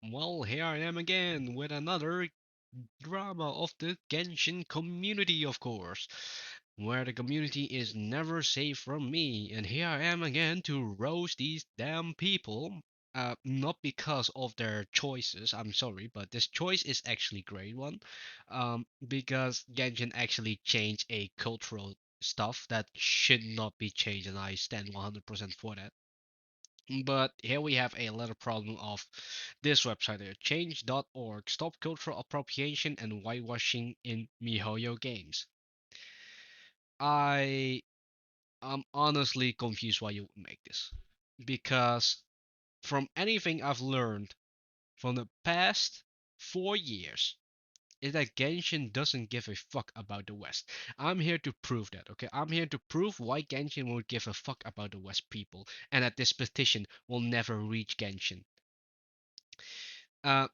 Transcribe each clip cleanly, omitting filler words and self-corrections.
Well, here I am again with another drama of the Genshin community, of course, where the community is never safe from me, and here I am again to roast these damn people. Not because of their choices, I'm sorry, but this choice is actually great one. Because Genshin actually changed a cultural stuff that should not be changed, and I stand 100% for that. But here we have a little problem of this website here, change.org, stop cultural appropriation and whitewashing in Mihoyo games. I am honestly confused why you would make this. Because from anything I've learned from the past 4 years, is that Genshin doesn't give a fuck about the West. I'm here to prove that, okay? I'm here to prove why Genshin won't give a fuck about the West people, and that this petition will never reach Genshin.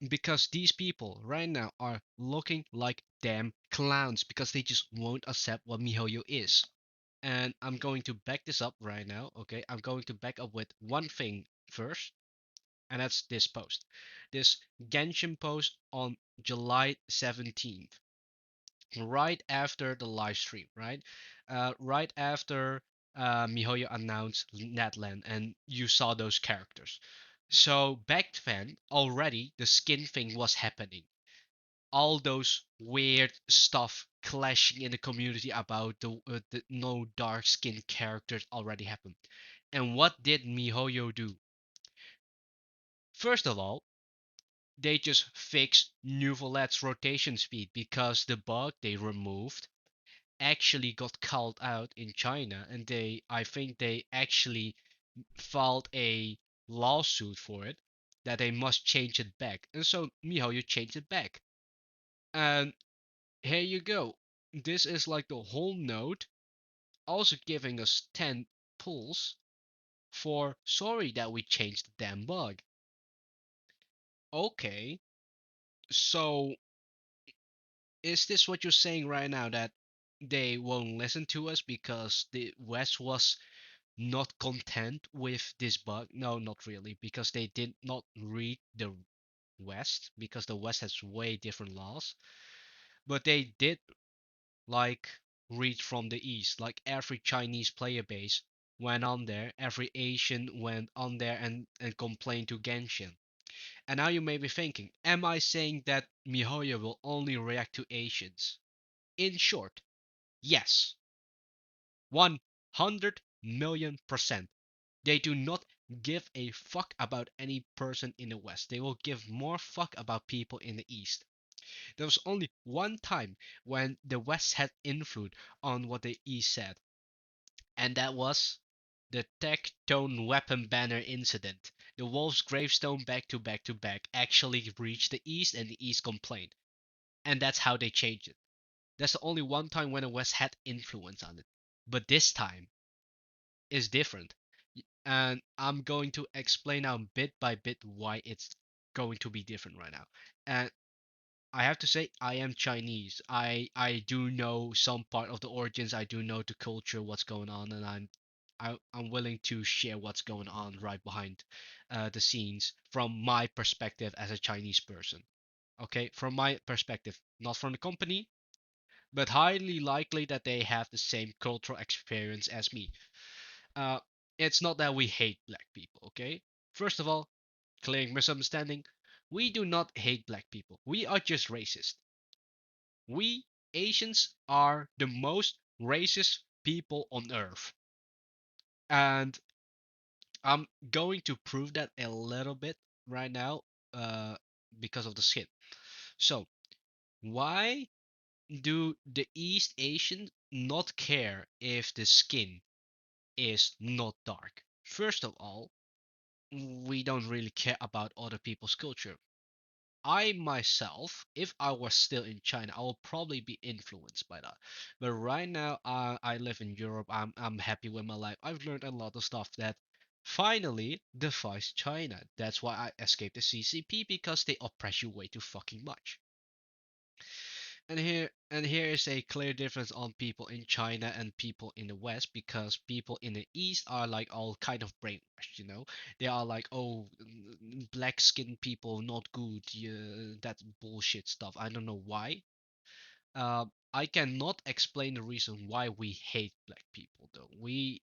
Because these people right now are looking like damn clowns because they just won't accept what Mihoyo is. And I'm going to back this up right now, okay? I'm going to back up with one thing first, and that's this post. This Genshin post on July 17th, right after the live stream, right? Right after Mihoyo announced Natlan and you saw those characters. So back then, already the skin thing was happening. All those weird stuff clashing in the community about the no dark skin characters already happened. And what did Mihoyo do? First of all, they just fixed Nuvolet's rotation speed because the bug they removed actually got called out in China, and I think they actually filed a lawsuit for it that they must change it back. And so Mihoyo changed it back. And here you go. This is like the whole note, also giving us 10 pulls for sorry that we changed the damn bug. Okay, so is this what you're saying right now, that they won't listen to us because the West was not content with this bug? No, not really, because they did not read the West, because the West has way different laws. But they did like read from the East. Like every Chinese player base went on there, every Asian went on there and complained to Genshin. And now you may be thinking, am I saying that Mihoyo will only react to Asians? In short, yes. 100 million%. They do not give a fuck about any person in the West. They will give more fuck about people in the East. There was only one time when the West had influence on what the East said, and that was the Tectone weapon banner incident. The Wolf's gravestone back to back to back actually reached the East, and the East complained. And that's how they changed it. That's the only one time when the West had influence on it. But this time is different. And I'm going to explain now bit by bit why it's going to be different right now. And I have to say I am Chinese. I do know some part of the origins. I do know the culture, what's going on, and I'm willing to share what's going on right behind the scenes from my perspective as a Chinese person. Okay, from my perspective, not from the company, but highly likely that they have the same cultural experience as me. Uh, it's not that we hate black people. Okay, first of all, clearing misunderstanding. We do not hate black people. We are just racist. We Asians are the most racist people on earth. And I'm going to prove that a little bit right now uh, because of the skin. So, why do the East Asians not care if the skin is not dark? First of all, we don't really care about other people's culture. I myself, if I was still in China, I will probably be influenced by that. But right now, I live in Europe. I'm happy with my life. I've learned a lot of stuff that finally defies China. That's why I escaped the CCP, because they oppress you way too fucking much. And here is a clear difference on people in China and people in the West, because people in the East are like all kind of brainwashed, you know. They are like, oh, black skinned people not good, yeah, that bullshit stuff. I don't know why. I cannot explain the reason why we hate black people though. We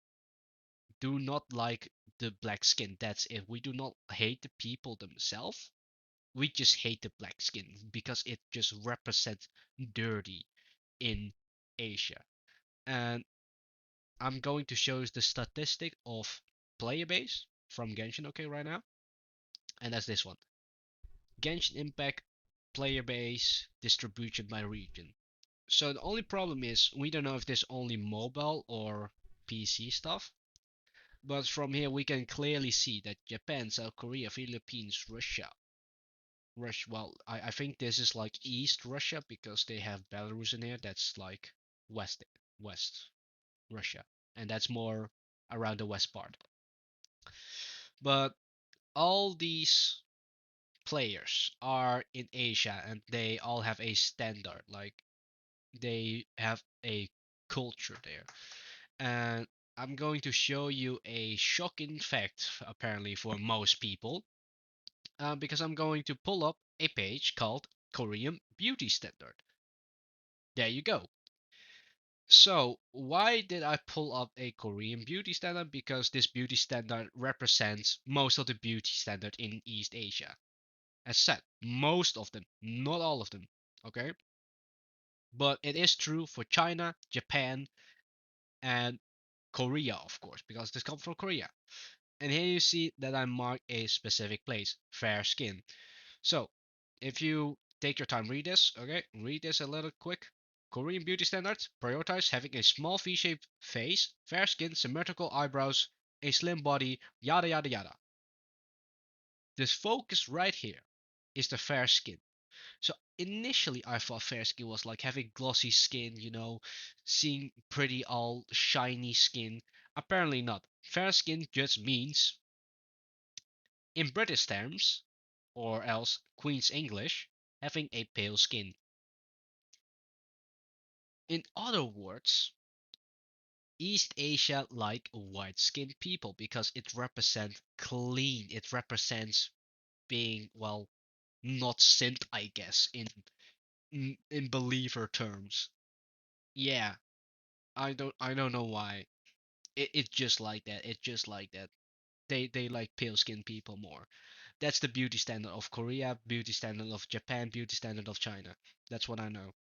do not like the black skin. That's it. We do not hate the people themselves. We just hate the black skin because it just represents dirty in Asia. And I'm going to show you the statistic of player base from Genshin, okay, right now. And that's this one. Genshin Impact player base distribution by region. So the only problem is we don't know if there's only mobile or PC stuff. But from here we can clearly see that Japan, South Korea, Philippines, well, I think this is like East Russia because they have Belarus in here. That's like West, West Russia, and that's more around the west part. But all these players are in Asia and they all have a standard, like they have a culture there. And I'm going to show you a shocking fact, apparently, for most people, because I'm going to pull up a page called Korean Beauty Standard. There you go. So, why did I pull up a Korean beauty standard? Because this beauty standard represents most of the beauty standard in East Asia. As said, most of them, not all of them. Okay? But it is true for China, Japan, and Korea, of course, because this comes from Korea. And here you see that I mark a specific place, fair skin. So, if you take your time, read this, okay? Read this a little quick. Korean beauty standards prioritize having a small V-shaped face, fair skin, symmetrical eyebrows, a slim body, yada yada yada. This focus right here is the fair skin. So initially I thought fair skin was like having glossy skin, you know, seeing pretty all shiny skin. Apparently not. Fair skin just means, in British terms, or else Queen's English, having a pale skin. In other words, East Asia like white-skinned people because it represents clean. It represents being, well, not sint, I guess, in believer terms. Yeah, I don't know why. It's just like that. It's just like that. They like pale-skinned people more. That's the beauty standard of Korea, beauty standard of Japan, beauty standard of China. That's what I know.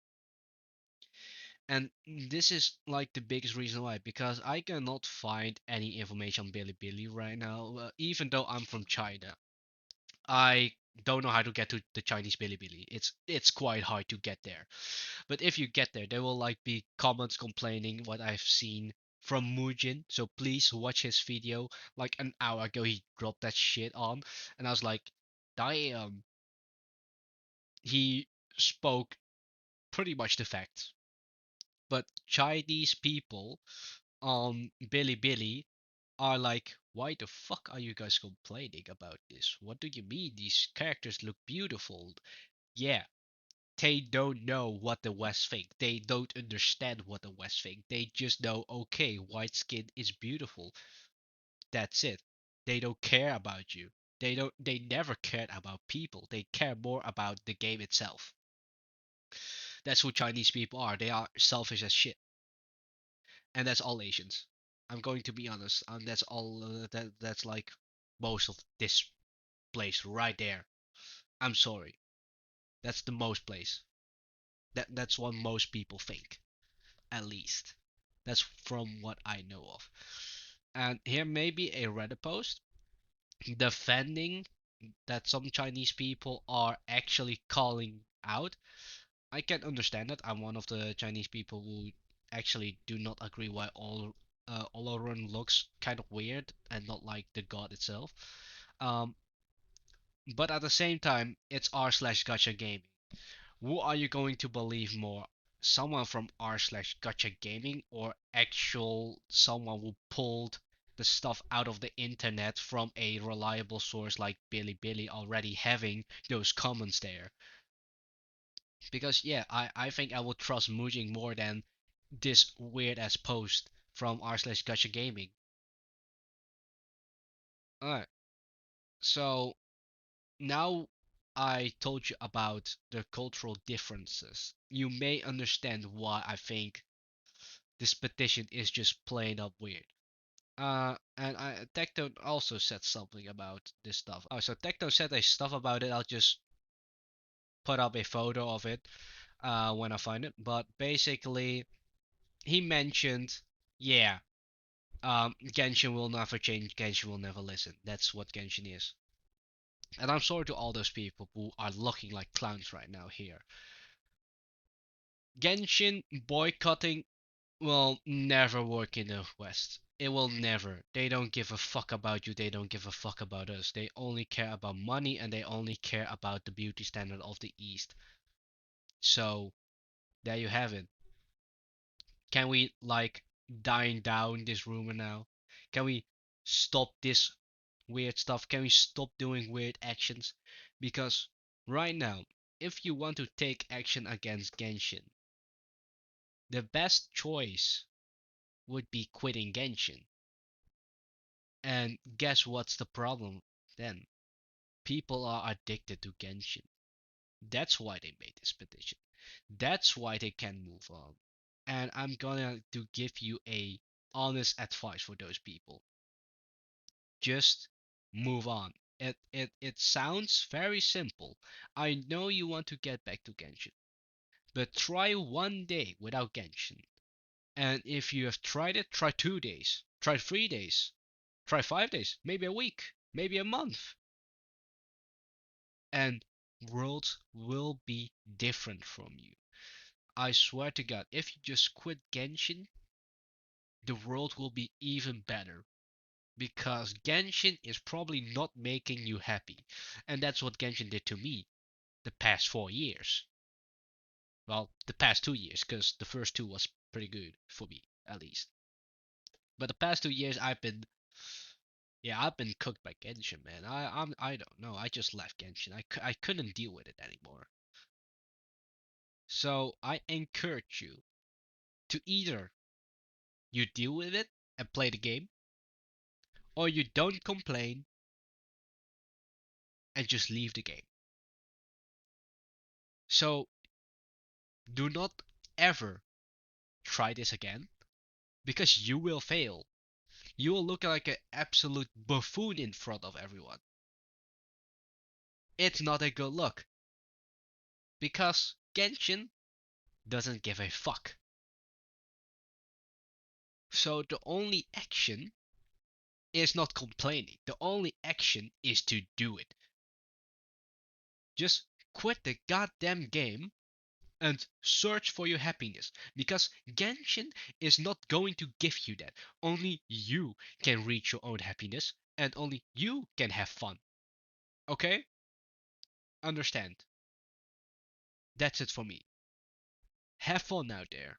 And this is like the biggest reason why, because I cannot find any information on Bilibili right now, even though I'm from China. I don't know how to get to the Chinese Bilibili. It's quite hard to get there. But if you get there, there will like be comments complaining what I've seen from Mujin. So please watch his video. Like an hour ago, he dropped that shit on, and I was like, damn. He spoke pretty much the facts. But Chinese people on Bilibili are like, why the fuck are you guys complaining about this? What do you mean these characters look beautiful? Yeah, they don't know what the West think. They don't understand what the West think. They just know, okay, white skin is beautiful. That's it. They don't care about you. They never cared about people. They care more about the game itself. That's who Chinese people are. They are selfish as shit. And that's all Asians. I'm going to be honest, and that's all. That's like most of this place right there. I'm sorry, that's the most place. That's what most people think, at least. That's from what I know of. And here may be a Reddit post defending that some Chinese people are actually calling out. I can understand that. I'm one of the Chinese people who actually do not agree why Oloron looks kind of weird and not like the god itself. Um, but at the same time, it's r slash gacha gaming. Who are you going to believe more? Someone from r slash gacha gaming or actual someone who pulled the stuff out of the internet from a reliable source like Bilibili already having those comments there? Because yeah, I think I would trust Mujing more than this weird ass post from r/gacha gaming. Alright, so now I told you about the cultural differences. You may understand why I think this petition is just plain up weird. And Tecton also said something about this stuff. Oh, so Tecton said a stuff about it. I'll just put up a photo of it when I find it. But basically, he mentioned, yeah, Genshin will never change. Genshin will never listen. That's what Genshin is. And I'm sorry to all those people who are looking like clowns right now here. Genshin boycotting will never work in the West. It will never. They don't give a fuck about you. They don't give a fuck about us. They only care about money and they only care about the beauty standard of the East. So, there you have it. Can we, like, dine down this rumor now? Can we stop this weird stuff? Can we stop doing weird actions? Because right now, if you want to take action against Genshin, the best choice would be quitting Genshin. And guess what's the problem then? People are addicted to Genshin. That's why they made this petition. That's why they can move on. And I'm gonna to give you a honest advice for those people. Just move on. It sounds very simple. I know you want to get back to Genshin, but try one day without Genshin. And if you have tried it, try 2 days, try 3 days, try 5 days, maybe a week, maybe a month. And worlds will be different from you. I swear to God, if you just quit Genshin, the world will be even better. Because Genshin is probably not making you happy. And that's what Genshin did to me the past 4 years. Well, the past 2 years, because the first two was pretty good for me, at least. But the past 2 years, yeah, I've been cooked by Genshin, man. I don't know. I just left Genshin. I couldn't deal with it anymore. So I encourage you to either you deal with it and play the game, or you don't complain and just leave the game. So do not ever try this again because you will fail. You will look like an absolute buffoon in front of everyone. It's not a good look because Genshin doesn't give a fuck. So the only action is not complaining. The only action is to do it. Just quit the goddamn game and search for your happiness because Genshin is not going to give you that. Only you can reach your own happiness and only you can have fun. Okay? Understand. That's it for me. Have fun out there.